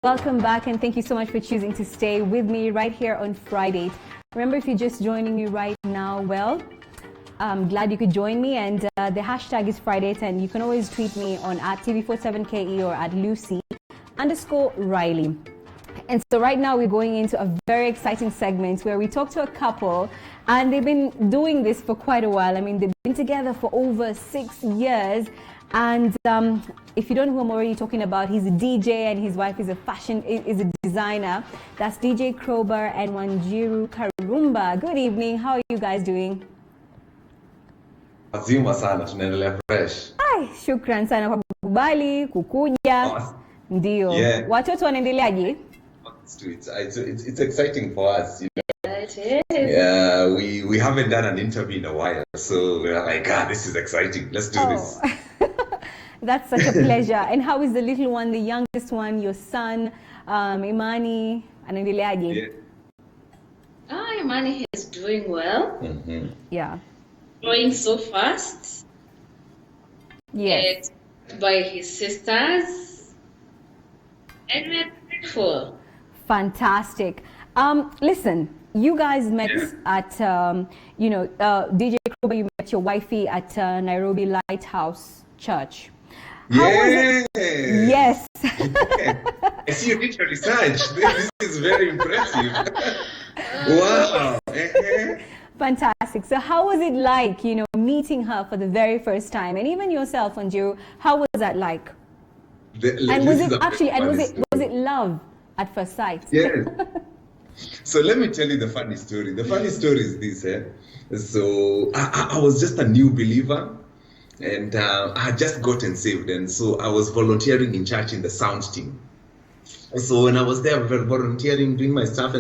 Welcome back, and thank you so much for choosing to stay with me right here on FriDATE. Remember, if you're just joining me right now, well, I'm glad you could join me, and the hashtag is FriDATE, and you can always tweet me on @TV47KE or @Lucy_Riley. And so right now we're going into a very exciting segment where we talk to a couple, and they've been doing this for quite a while. I mean, they've been together for over 6 years. And if you don't know who I'm already talking about, he's a DJ and his wife is a designer. That's DJ Krowbar and Wanjiru Karumba. Good evening. How are you guys doing? Azima sana, tunaendelea fresh. Ai, shukran sana kwa kukubali kukuja. Ndio. Yeah. Watoto wanaendeleaje? It's exciting for us, you know. It is. Yeah, we haven't done an interview in a while, so we're like, this is exciting. Let's do this. That's such a pleasure. And how is the little one, the youngest one, your son, Imani, anaendeleaje? Yeah. Imani is doing well. Mm-hmm. Yeah. Growing so fast. Yes. By his sisters. And we're grateful. Fantastic. Listen, you guys met at, DJ Krowbar, you met your wifey at Nairobi Lighthouse Church. How was it? Yes. I see you did your research. This is very impressive. Wow. Fantastic. So how was it like, meeting her for the very first time? And even yourself, Wanjiru, how was that like? Was it love at first sight? Yes. So let me tell you the funny story. The funny story is this. So I was just a new believer, and I had just gotten saved, and so I was volunteering in church in the sound team. So when I was there volunteering, doing my stuff,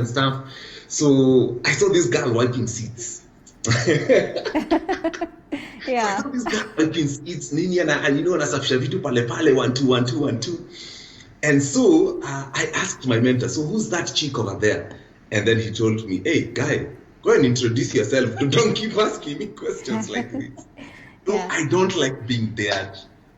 so I saw this girl wiping seats. Yeah. I saw this girl wiping seats, nasafisha vitu pale 1 2 1 2 1 2. And so I asked my mentor, so who's that chick over there? And then he told me, hey, guy, go and introduce yourself. Don't keep asking me questions like this. No, I don't like being there.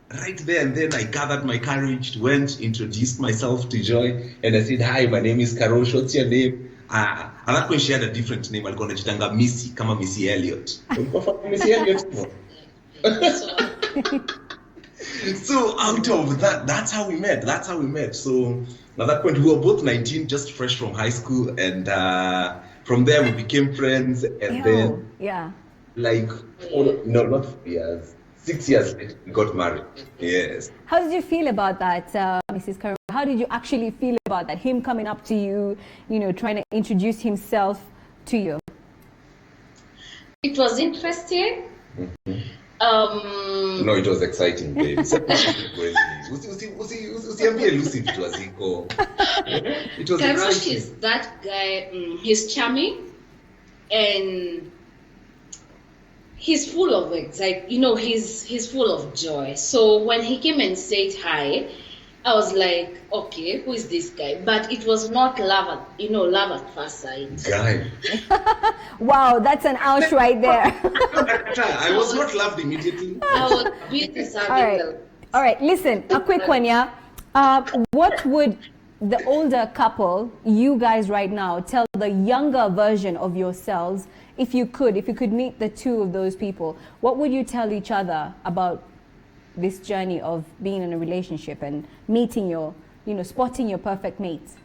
Right there and then I gathered my courage, went, introduced myself to Joy, and I said, hi, my name is Karosh, what's your name? At that point she had a different name, alikuwa anajitanga Missy, kama Missy Elliott. Missy Elliott. So out of that, that's how we met. So at that point, we were both 19, just fresh from high school, and from there we became friends. And then, not 4 years, 6 years later, we got married. Yes. How did you feel about that, Mrs. Karumba? How did you actually feel about that? Him coming up to you, trying to introduce himself to you. It was interesting. Mm-hmm. No, it was exciting, babe. It was Karosh is that guy. He's charming, and he's full of excitement. He's full of joy. So when he came and said hi, I was like, okay, who is this guy? But it was not love at first sight. Guy. Wow, that's an ouch right there. I was not loved immediately. I was busy serving. All right, listen, a quick one, yeah. What would the older couple, you guys right now, tell the younger version of yourselves, if you could meet the two of those people? What would you tell each other about this journey of being in a relationship and meeting spotting your perfect mate?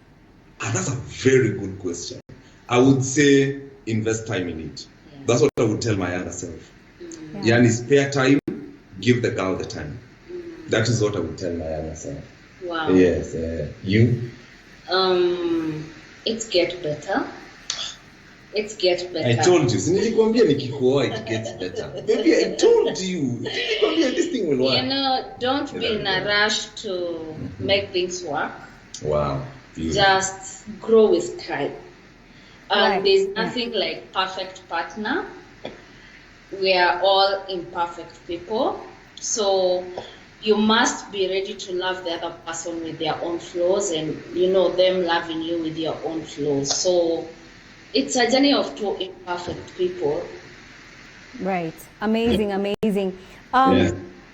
That's a very good question. I would say invest time in it. Yeah. That's what I would tell my younger self. Yani, spare time, give the girl the time. That is what I would tell my younger self. Wow. Yes. You? It gets better. It gets better. I told you. Nilikwambia nikikuoa it gets better. Baby, I told you. Nilikwambia this thing will work. Don't be in a rush to make things work. Wow. Beautiful. Just grow with time. There's nothing like perfect partner. We are all imperfect people. So you must be ready to love the other person with their own flaws, and them loving you with your own flaws. So it's a journey of two imperfect people. Right. Amazing.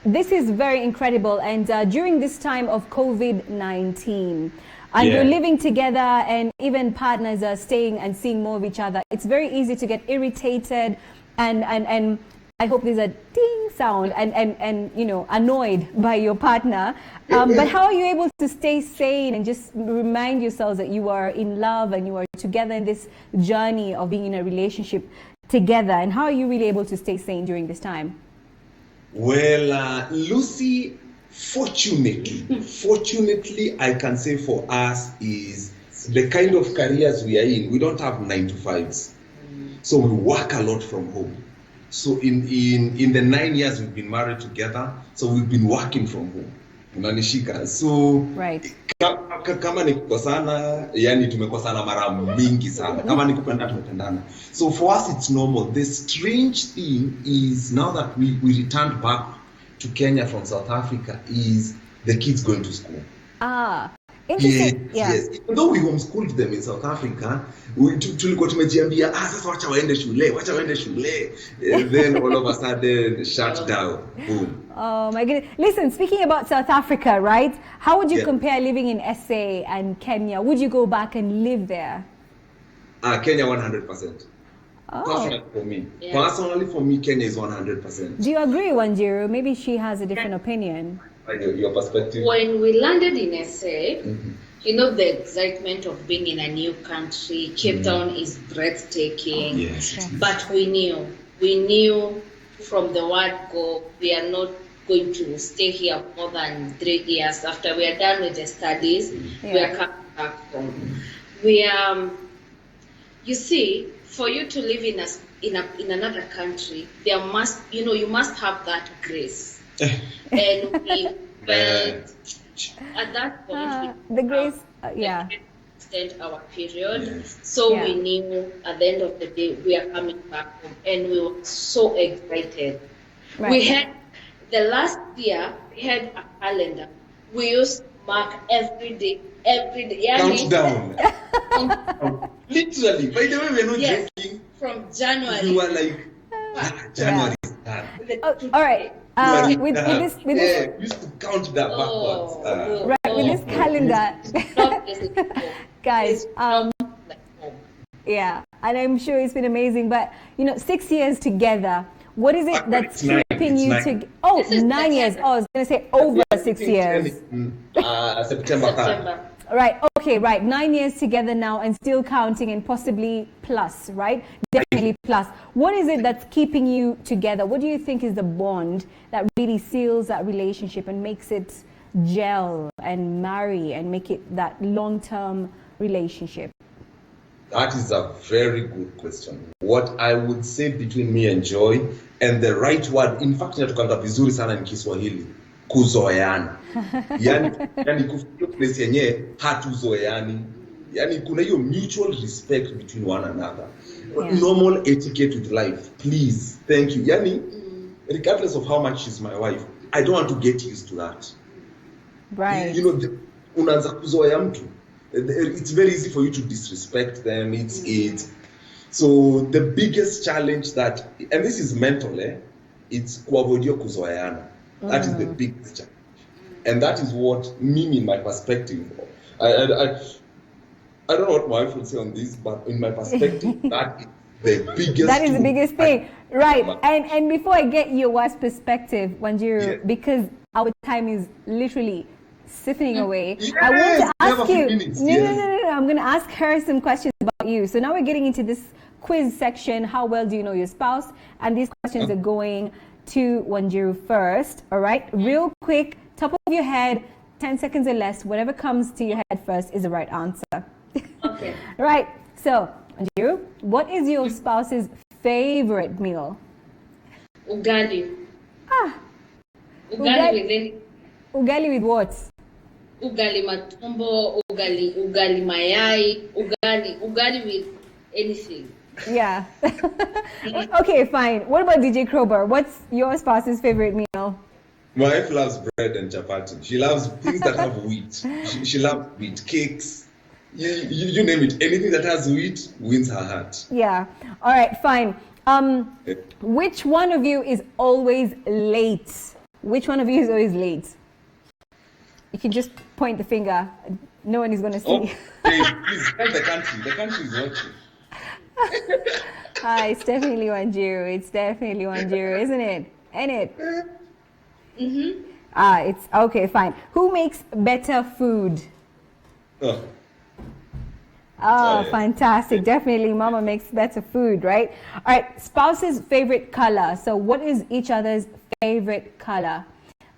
This is very incredible. And during this time of COVID-19, and Yeah. you're living together, and even partners are staying and seeing more of each other, it's very easy to get irritated and I hope there's a ding sound and you know, annoyed by your partner. But how are you able to stay sane and just remind yourselves that you are in love and you are together in this journey of being in a relationship together? And how are you really able to stay sane during this time? Well, Lucy, fortunately, I can say for us is the kind of careers we are in. We don't have 9 to 5s, so we work a lot from home. So in the 9 years we've been married together, so we've been working from home. Unanishika. So Right. kama ni kukosana, yani tumekosana mara mingi sana. Kama ni kupenda tumependana. So for us it's normal. The strange thing is now that we returned back to Kenya from South Africa is the kids going to school. Interesting. Yes. Even though we homeschooled them in South Africa, tulikuwa tumejiambia sasa wacha waende shule. And then all of a sudden shut down. Boom. Oh my goodness. Listen, speaking about South Africa, right? How would you compare living in SA and Kenya? Would you go back and live there? Kenya 100%. Personally for me, Kenya is 100%. Do you agree, Wanjiru? Maybe she has a different opinion. Your perspective? When we landed in SA, you know, the excitement of being in a new country, Cape Town is breathtaking. Yes. But we knew from the word go, we are not going to stay here more than 3 years. After we are done with the studies, we are coming back home. You see, for you to live in another country, you must have that grace. And we felt at that point the grace, extend our period. So we knew at the end of the day we are coming back home, and we were so excited. Right. We had the last year we had a calendar. We used to mark every day. Countdown. Literally. By the way, we're not joking. From January. We were like, January is done. All right. With this, we used to count that backwards. Right, with this calendar, guys. Yeah, and I'm sure it's been amazing. But 6 years together. What is it that's keeping you together? Oh, 9 years. Oh, I was going to say over 6 years. September. Right. Okay. Right. 9 years together now, and still counting, and possibly plus. Right. Definitely plus. What is it that's keeping you together? What do you think is the bond that really seals that relationship and makes it gel and marry and make it that long-term relationship? That is a very good question. What I would say between me and Joy, and the right word, in fact, inatukanga vizuri sana ni Kiswahili, kuzoeana. Yani kufikia place yenye hatuzoeani. Yani kuna hiyo mutual respect between one another. Normal etiquette with life. Please, thank you. Yani, regardless of how much she's my wife, I don't want to get used to that. Right. Unaanza kuzoea mtu. It's very easy for you to disrespect them. So the biggest challenge that, and this is mental, it's kuavoidia kuzoeana. That is the biggest challenge. And that is what me, in my perspective, I don't know what my wife will say on this, but in my perspective, that is the biggest. That is the biggest thing, right? And before I get your wife's perspective, Wanjiru, because our time is literally sifting away, I want to ask you. No. I'm going to ask her some questions about you. So now we're getting into this quiz section. How well do you know your spouse? And these questions are going to Wanjiru first. All right, real quick, top of your head, 10 seconds or less. Whatever comes to your head first is the right answer. Okay. Right. So, Wanjiru, what is your spouse's favorite meal? Ugali. Ugali with what? Ugali matumbo, ugali mayai, ugali with anything. Yeah. Okay, fine. What about DJ Krowbar? What's your spouse's favorite meal? My wife loves bread and chapati. She loves things that have wheat. She loves wheat cakes. You name it. Anything that has wheat wins her heart. Yeah. All right, fine. Which one of you is always late? Which one of you is always late? You can just point the finger. No one is going to see. Oh, hey, please tell the country. The country is watching. It's definitely Wanjiru. It's definitely Wanjiru, isn't it? Ain't it? Mm-hmm. It's okay, fine. Who makes better food? Oh. Oh, fantastic. Definitely Mama makes better food, right? All right, spouse's favorite color. So what is each other's favorite color?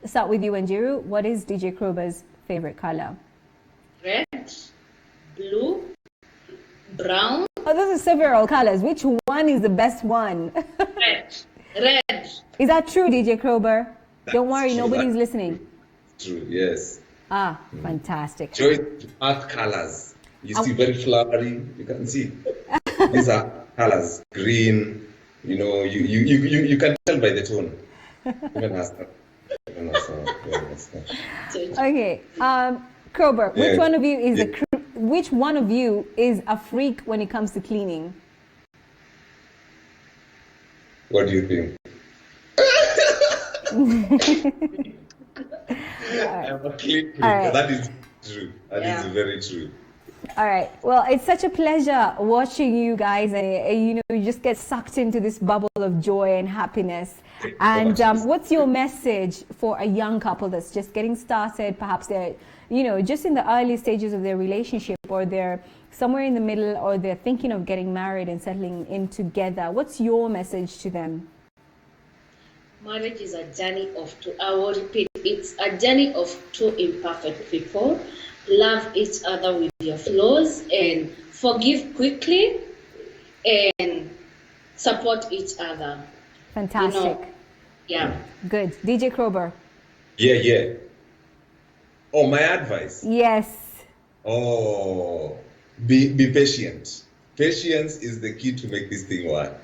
Let's start with you, Wanjiru. What is DJ Krowbar's favorite color? Red, blue, brown. Oh, those are several colors. Which one is the best one? Red. Is that true, DJ Krowbar? Don't worry, true. nobody's listening. True, yes. Fantastic. Joy to earth colors. You see very flowery. You can see. These are colors. Green. You know, you can tell by the tone. Even us. Okay. Krowbar, which one of you is which one of you is a freak when it comes to cleaning? What do you think? I'm a clean freak. Right. That is true. That is very true. All right. Well, it's such a pleasure watching you guys, and you just get sucked into this bubble of joy and happiness. And what's your message for a young couple that's just getting started? Perhaps they're, just in the early stages of their relationship, or they're somewhere in the middle, or they're thinking of getting married and settling in together. What's your message to them? Marriage is a journey of two. I will repeat, it's a journey of two imperfect people. Love each other with your flaws and forgive quickly and support each other. Fantastic. Yeah. Good. DJ Krowbar. Yeah. Oh, my advice? Yes. Oh, be patient. Patience is the key to make this thing work.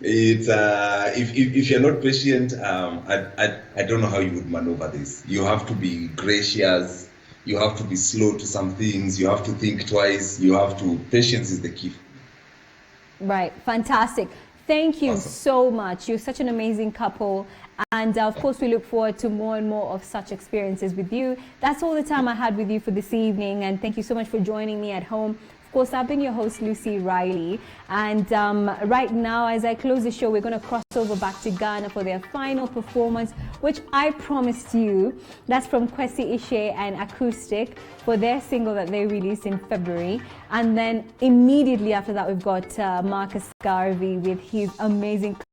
It's if you're not patient, I don't know how you would maneuver this. You have to be gracious. You have to be slow to some things. You have to think twice. Patience is the key. Right. Fantastic. Thank you so much. You're such an amazing couple. And of course, we look forward to more and more of such experiences with you. That's all the time I had with you for this evening. And thank you so much for joining me at home. Of course, I've been your host, Lucy Riley. And right now, as I close the show, we're going to cross over back to Ghana for their final performance, which I promised you. That's from Kwesi Ishe and Acoustic for their single that they released in February. And then immediately after that, we've got Marcus Garvey with his amazing